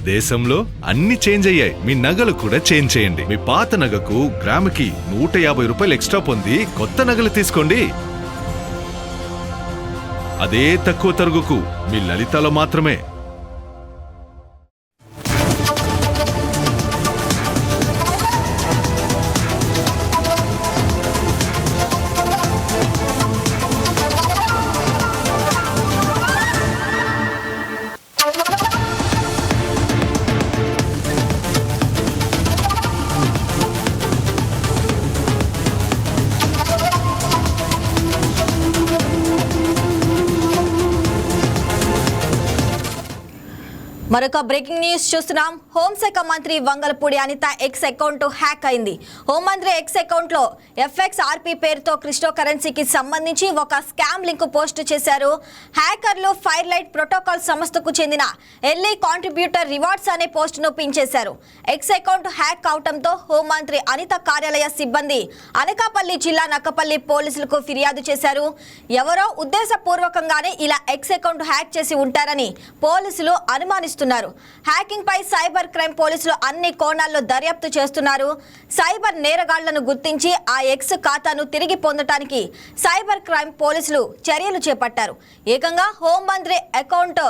దేశంలో అన్ని చేంజ్ అయ్యాయి, మీ నగలు కూడా చేంజ్ చేయండి. మీ పాత నగకు గ్రాముకి 150 రూపాయలు ఎక్స్ట్రా పొంది కొత్త నగలు తీసుకోండి. అదే తక్కువ తరుగుకు మీ లలితలో మాత్రమే. మరొక బ్రేకింగ్ న్యూస్ చూస్తున్నాం. హోంశాఖ మంత్రి Vangalapudi Anitha X account hack అయింది. హోంమంత్రి ఎక్స్ అకౌంట్ లో FXRP పేరుతో క్రిప్టో కరెన్సీకి సంబంధించి ఒక స్కామ్ లింక్ పోస్ట్ చేశారు. హ్యాకర్లు ఫైర్ లైట్ ప్రోటోకాల్ సంస్థకు చెందిన ఎల్ఈ కాంట్రిబ్యూటర్ రివార్డ్స్ అనే పోస్ట్ ను పిన్ చేశారు. ఎక్స్ అకౌంట్ హ్యాక్ అవడంతో హోంమంత్రి అనిత కార్యాలయ సిబ్బంది అనకాపల్లి జిల్లా నక్కపల్లి పోలీసులకు ఫిర్యాదు చేశారు. ఎవరో ఉద్దేశపూర్వకంగానే ఇలా ఎక్స్ అకౌంట్ హ్యాక్ చేసి ఉంటారని పోలీసులు అనుమానిస్తున్నారు. హ్యాకింగ్ పై సైబర్ క్రైమ్ పోలీసులు అన్ని కోణాల్లో దర్యాప్తు చేస్తున్నారు. సైబర్ నేరగాళ్లను గుర్తించి ఆ ఎక్స్ ఖాతాను తిరిగి పొందడానికి సైబర్ క్రైమ్ పోలీసులు చర్యలు చేపట్టారు. ఏకంగా హోంమంత్రి అకౌంట్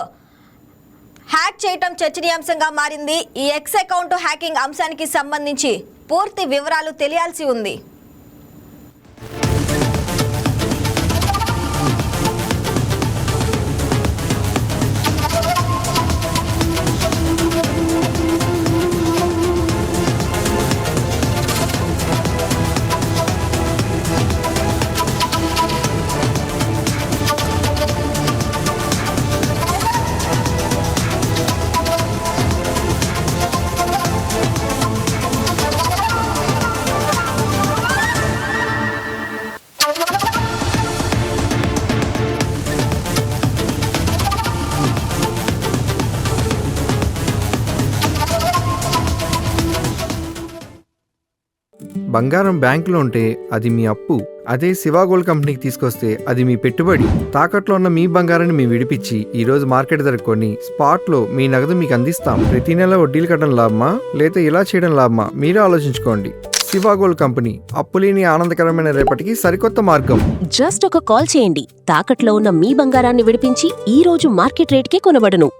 హ్యాక్ చేయటం చర్చనీయాంశంగా మారింది. ఈ ఎక్స్ అకౌంట్ హ్యాకింగ్ అంశానికి సంబంధించి పూర్తి వివరాలు తెలియాల్సి ఉంది. బంగారం బ్యాంకులో ఉంటే అది మీ అప్పు, అదే శివ గోల్డ్ కంపెనీకి తీసుకొస్తే అది మీ పెట్టుబడి. తాకట్లో ఉన్న మీ బంగారాన్ని మేము విడిపించి ఈ రోజు మార్కెట్ ధర కొని స్పాట్ లో మీ నగదు మీకు అందిస్తాం. ప్రతి నెల వడ్డీలు కట్టడం లాభమా లేదా ఇలా చేయడం లాభమా మీరే ఆలోచించుకోండి. శివ గోల్డ్ కంపెనీ, అప్పులేని ఆనందకరమైన రేపటికి సరికొత్త మార్గం. జస్ట్ ఒక కాల్ చేయండి. తాకట్లో ఉన్న మీ బంగారాన్ని విడిపించి ఈ రోజు మార్కెట్ రేట్కే కొనబడును.